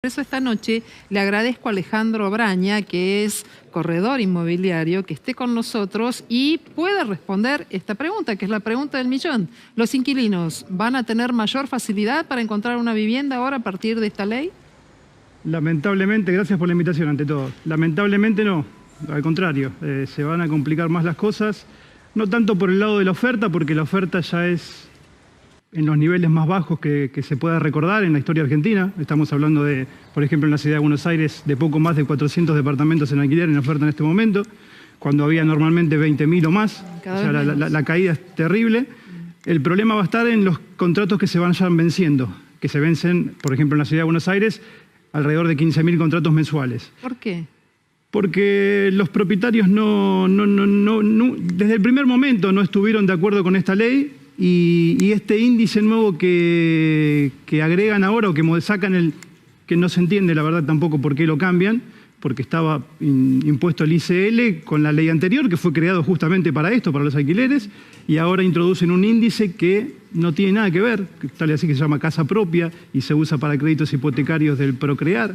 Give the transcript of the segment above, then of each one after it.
Por eso esta noche le agradezco a Alejandro Braña, que es corredor inmobiliario, que esté con nosotros y pueda responder esta pregunta, que es la pregunta del millón. ¿Los inquilinos van a tener mayor facilidad para encontrar una vivienda ahora a partir de esta ley? Lamentablemente, gracias por la invitación ante todo. Lamentablemente no, al contrario, se van a complicar más las cosas, no tanto por el lado de la oferta, porque la oferta ya es en los niveles más bajos que se pueda recordar en la historia argentina. Estamos hablando de, por ejemplo, en la ciudad de Buenos Aires, de poco más de 400 departamentos en alquiler en oferta en este momento, cuando había normalmente 20.000 o más. O sea, la caída es terrible. El problema va a estar en los contratos que se vayan venciendo, que se vencen, por ejemplo, en la ciudad de Buenos Aires, alrededor de 15.000 contratos mensuales. ¿Por qué? Porque los propietarios desde el primer momento no estuvieron de acuerdo con esta ley. Y este índice nuevo que agregan ahora o que sacan, que no se entiende la verdad tampoco por qué lo cambian, porque estaba impuesto el ICL con la ley anterior, que fue creado justamente para esto, para los alquileres, y ahora introducen un índice que no tiene nada que ver, tal así que se llama casa propia y se usa para créditos hipotecarios del Procrear.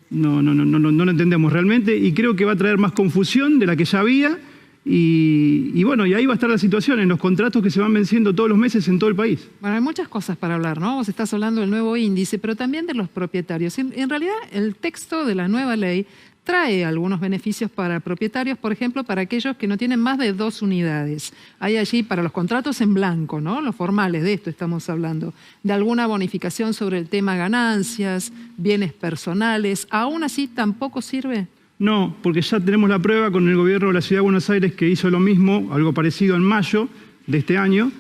No lo entendemos realmente y creo que va a traer más confusión de la que ya había. Y bueno, y ahí va a estar la situación, en los contratos que se van venciendo todos los meses en todo el país. Bueno, hay muchas cosas para hablar, ¿no? Vos estás hablando del nuevo índice, pero también de los propietarios. En realidad, el texto de la nueva ley trae algunos beneficios para propietarios, por ejemplo, para aquellos que no tienen más de 2 unidades. Hay allí para los contratos en blanco, ¿no? Los formales, de esto estamos hablando. De alguna bonificación sobre el tema ganancias, bienes personales. ¿Aún así tampoco sirve? No, porque ya tenemos la prueba con el gobierno de la Ciudad de Buenos Aires que hizo lo mismo, algo parecido en mayo de este año,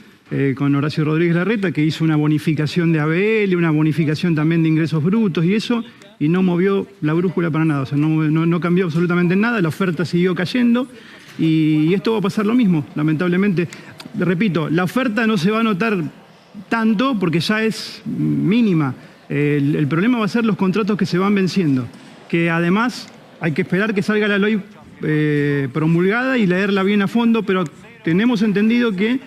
con Horacio Rodríguez Larreta, que hizo una bonificación de ABL, una bonificación también de ingresos brutos y eso, y no movió la brújula para nada, o sea, no cambió absolutamente nada, la oferta siguió cayendo y esto va a pasar lo mismo, lamentablemente. Repito, la oferta no se va a notar tanto porque ya es mínima. El problema va a ser los contratos que se van venciendo, que además hay que esperar que salga la ley promulgada y leerla bien a fondo, pero tenemos entendido que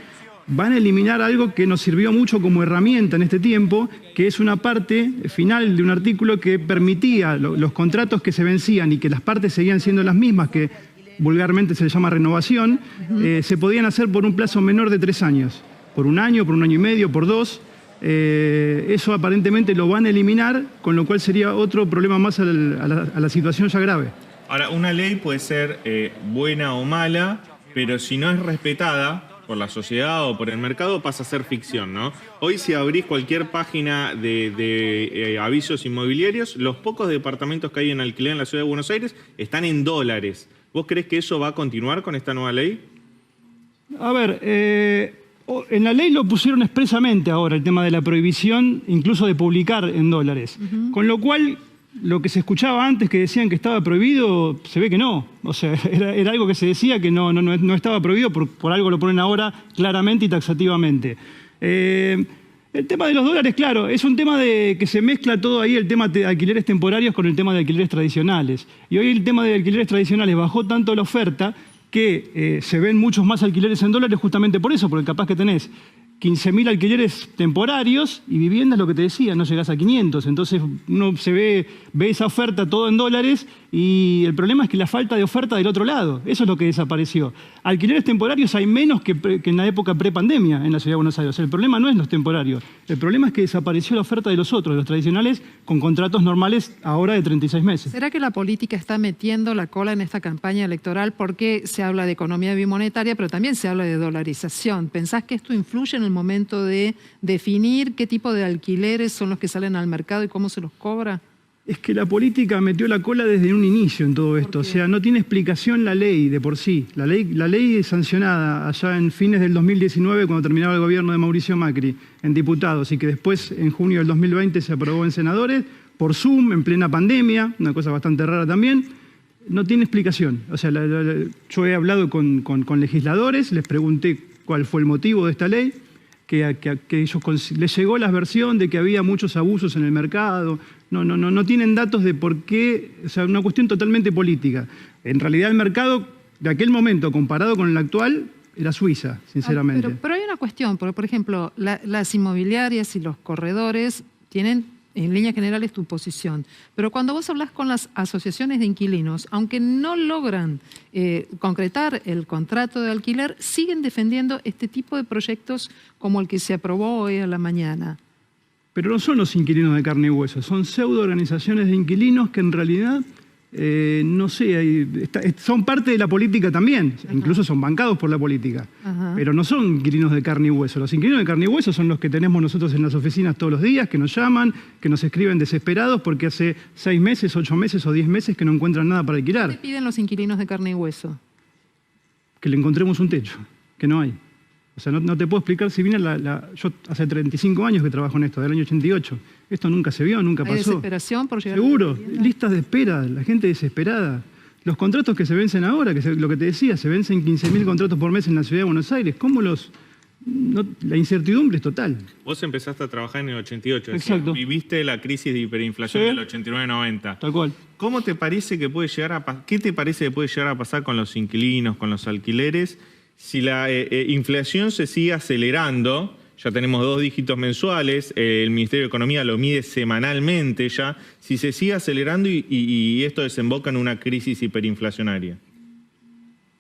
van a eliminar algo que nos sirvió mucho como herramienta en este tiempo, que es una parte final de un artículo que permitía los contratos que se vencían y que las partes seguían siendo las mismas, que vulgarmente se le llama renovación, se podían hacer por un plazo menor de 3 años, por 1 año, por 1 año y medio, por 2. Eso aparentemente lo van a eliminar, con lo cual sería otro problema más a la situación ya grave. Ahora, una ley puede ser buena o mala, pero si no es respetada por la sociedad o por el mercado pasa a ser ficción, ¿no? Hoy si abrís cualquier página de avisos inmobiliarios, los pocos departamentos que hay en alquiler en la Ciudad de Buenos Aires están en dólares. ¿Vos creés que eso va a continuar con esta nueva ley? A ver, en la ley lo pusieron expresamente ahora, el tema de la prohibición, incluso de publicar en dólares. Con lo cual, lo que se escuchaba antes que decían que estaba prohibido, se ve que no. O sea, era algo que se decía que no estaba prohibido, por algo lo ponen ahora claramente y taxativamente. El tema de los dólares, claro, es un tema de que se mezcla todo ahí, el tema de alquileres temporarios con el tema de alquileres tradicionales. Y hoy el tema de alquileres tradicionales bajó tanto la oferta que se ven muchos más alquileres en dólares justamente por eso, porque capaz que tenés 15.000 alquileres temporarios y viviendas, lo que te decía, no llegás a 500. Entonces uno ve esa oferta todo en dólares y el problema es que la falta de oferta del otro lado, eso es lo que desapareció. Alquileres temporarios hay menos que en la época prepandemia en la Ciudad de Buenos Aires. O sea, el problema no es los temporarios, el problema es que desapareció la oferta de los otros, de los tradicionales, con contratos normales ahora de 36 meses. ¿Será que la política está metiendo la cola en esta campaña electoral porque se habla de economía bimonetaria, pero también se habla de dolarización? ¿Pensás que esto influye en el momento de definir qué tipo de alquileres son los que salen al mercado y cómo se los cobra? Es que la política metió la cola desde un inicio en todo esto. O sea, no tiene explicación la ley de por sí. La ley es sancionada allá en fines del 2019, cuando terminaba el gobierno de Mauricio Macri, en diputados, y que después, en junio del 2020, se aprobó en senadores, por Zoom, en plena pandemia, una cosa bastante rara también. No tiene explicación. O sea, yo he hablado con legisladores, les pregunté cuál fue el motivo de esta ley, que ellos les llegó la versión de que había muchos abusos en el mercado. No tienen datos de por qué, o sea, una cuestión totalmente política. En realidad el mercado de aquel momento comparado con el actual era Suiza, sinceramente. Pero hay una cuestión, porque por ejemplo, las inmobiliarias y los corredores tienen en líneas generales tu posición. Pero cuando vos hablas con las asociaciones de inquilinos, aunque no logran concretar el contrato de alquiler, siguen defendiendo este tipo de proyectos como el que se aprobó hoy a la mañana. Pero no son los inquilinos de carne y hueso, son pseudo-organizaciones de inquilinos que en realidad, no sé, son parte de la política también, incluso son bancados por la política, pero no son inquilinos de carne y hueso. Los inquilinos de carne y hueso son los que tenemos nosotros en las oficinas todos los días, que nos llaman, que nos escriben desesperados porque hace 6 meses, 8 meses o 10 meses que no encuentran nada para alquilar. ¿Qué piden los inquilinos de carne y hueso? Que le encontremos un techo, que no hay. O sea, no te puedo explicar si viene yo hace 35 años que trabajo en esto, del año 88. Esto nunca se vio, nunca pasó. ¿Hay desesperación por llegar Seguro, a la vivienda? listas de espera, la gente desesperada. Los contratos que se vencen ahora, lo que te decía, se vencen 15.000 contratos por mes en la ciudad de Buenos Aires. ¿Cómo la incertidumbre es total. Vos empezaste a trabajar en el 88. Exacto. Viviste la crisis de hiperinflación del 89-90. Tal cual. ¿Qué te parece que puede llegar a pasar con los inquilinos, con los alquileres, si la inflación se sigue acelerando? Ya tenemos 2 dígitos mensuales, el Ministerio de Economía lo mide semanalmente ya. Si se sigue acelerando y esto desemboca en una crisis hiperinflacionaria.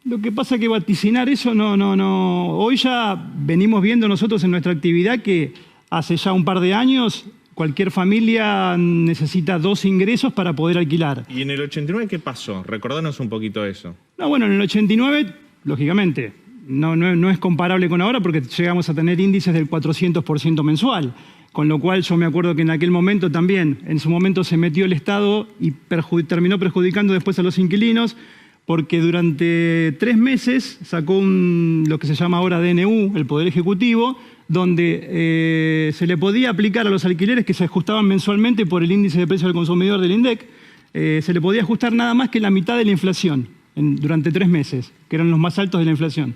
Lo que pasa es que vaticinar eso no. Hoy ya venimos viendo nosotros en nuestra actividad que hace ya un par de años cualquier familia necesita 2 ingresos para poder alquilar. ¿Y en el 89 qué pasó? Recordanos un poquito eso. No, bueno, en el 89, lógicamente, no es comparable con ahora porque llegamos a tener índices del 400% mensual. Con lo cual yo me acuerdo que en aquel momento también, en su momento se metió el Estado y terminó perjudicando después a los inquilinos porque durante 3 meses sacó lo que se llama ahora DNU, el Poder Ejecutivo, donde se le podía aplicar a los alquileres que se ajustaban mensualmente por el índice de precios del consumidor del INDEC, se le podía ajustar nada más que la mitad de la inflación durante 3 meses, que eran los más altos de la inflación.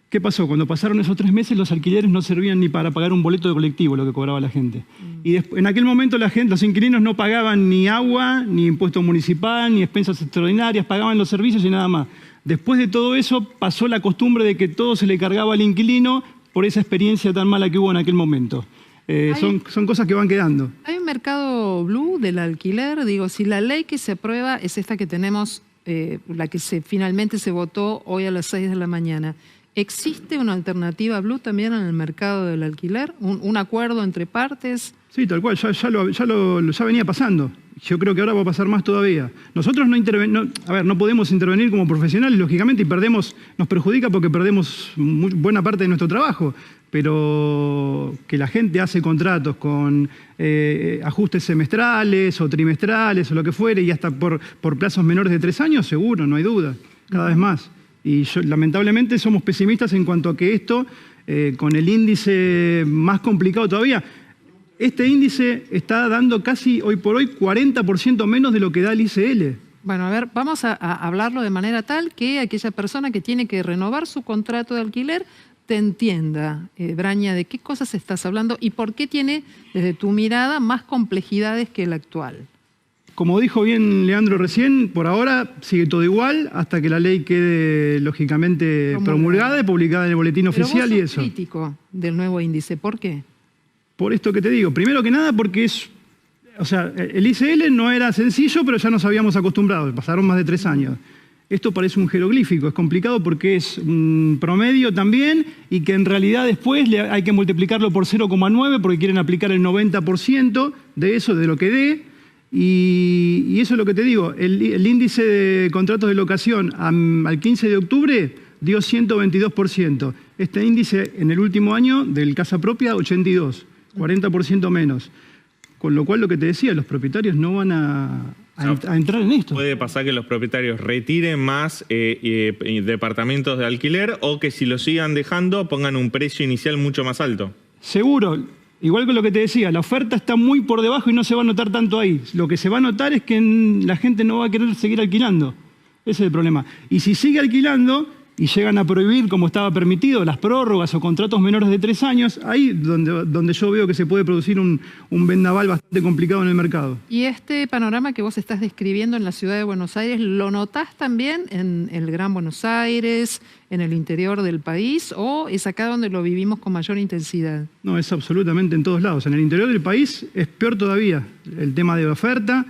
¿Qué pasó? Cuando pasaron esos 3 meses, los alquileres no servían ni para pagar un boleto de colectivo, lo que cobraba la gente. Y en aquel momento los inquilinos no pagaban ni agua, ni impuesto municipal, ni expensas extraordinarias, pagaban los servicios y nada más. Después de todo eso, pasó la costumbre de que todo se le cargaba al inquilino por esa experiencia tan mala que hubo en aquel momento. Son cosas que van quedando. ¿Hay un mercado blue del alquiler? Digo, si la ley que se aprueba es esta que tenemos, la que finalmente se votó hoy a las 6 de la mañana, ¿existe una alternativa blue también en el mercado del alquiler? ¿Un acuerdo entre partes? Sí, tal cual, ya venía pasando. Yo creo que ahora va a pasar más todavía. Nosotros no podemos intervenir como profesionales, lógicamente, y nos perjudica porque perdemos buena parte de nuestro trabajo. Pero que la gente hace contratos con ajustes semestrales o trimestrales o lo que fuere, y hasta por plazos menores de 3 años, seguro, no hay duda, cada vez más. Y lamentablemente somos pesimistas en cuanto a que esto, con el índice más complicado todavía, este índice está dando casi hoy por hoy 40% menos de lo que da el ICL. Bueno, a ver, vamos a hablarlo de manera tal que aquella persona que tiene que renovar su contrato de alquiler te entienda, Braña, de qué cosas estás hablando y por qué tiene, desde tu mirada, más complejidades que el actual. Como dijo bien Leandro recién, por ahora sigue todo igual hasta que la ley quede lógicamente promulgada y publicada en el boletín oficial. Pero vos y sos eso. crítico del nuevo índice, ¿por qué? Por esto que te digo, primero que nada porque el ICL no era sencillo, pero ya nos habíamos acostumbrado, pasaron más de 3 años. Esto parece un jeroglífico, es complicado porque es un promedio también y que en realidad después hay que multiplicarlo por 0,9 porque quieren aplicar el 90% de eso, de lo que dé. Y eso es lo que te digo, el índice de contratos de locación al 15 de octubre dio 122%. Este índice en el último año del casa propia, 82%, 40% menos. Con lo cual lo que te decía, los propietarios no van a entrar en esto. Puede pasar que los propietarios retiren más departamentos de alquiler o que si los sigan dejando pongan un precio inicial mucho más alto. Seguro. Igual que lo que te decía, la oferta está muy por debajo y no se va a notar tanto ahí. Lo que se va a notar es que la gente no va a querer seguir alquilando. Ese es el problema. Y si sigue alquilando y llegan a prohibir, como estaba permitido, las prórrogas o contratos menores de 3 años, ahí donde yo veo que se puede producir un vendaval bastante complicado en el mercado. Y este panorama que vos estás describiendo en la ciudad de Buenos Aires, ¿lo notás también en el Gran Buenos Aires, en el interior del país, o es acá donde lo vivimos con mayor intensidad? No, es absolutamente en todos lados. En el interior del país es peor todavía. El tema de oferta,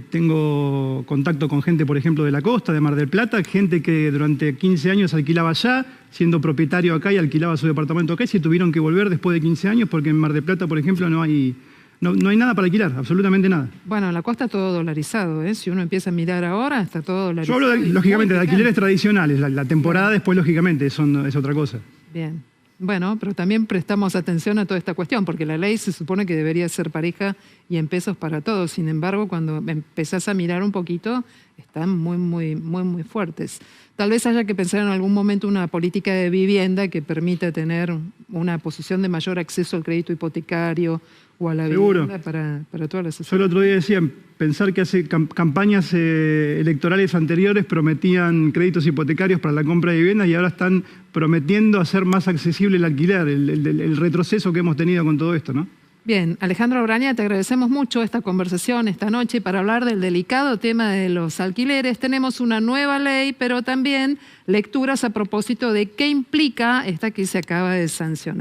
tengo contacto con gente, por ejemplo, de la costa, de Mar del Plata, gente que durante 15 años alquilaba allá, siendo propietario acá y alquilaba su departamento acá, y se tuvieron que volver después de 15 años porque en Mar del Plata, por ejemplo, no hay nada para alquilar, absolutamente nada. Bueno, en la costa todo dolarizado, ¿eh? Si uno empieza a mirar ahora, está todo dolarizado. Yo hablo, lógicamente, de alquileres tradicionales. La temporada después, lógicamente, es otra cosa. Bien. Bueno, pero también prestamos atención a toda esta cuestión, porque la ley se supone que debería ser pareja y en pesos para todos. Sin embargo, cuando empezás a mirar un poquito, están muy fuertes. Tal vez haya que pensar en algún momento una política de vivienda que permita tener una posición de mayor acceso al crédito hipotecario o a la vivienda para todas las sociedades. Yo el otro día decía, pensar que hace campañas electorales anteriores prometían créditos hipotecarios para la compra de viviendas y ahora están prometiendo hacer más accesible el alquiler, el retroceso que hemos tenido con todo esto, ¿no? Bien, Alejandro Braña, te agradecemos mucho esta conversación esta noche para hablar del delicado tema de los alquileres. Tenemos una nueva ley, pero también lecturas a propósito de qué implica esta que se acaba de sancionar.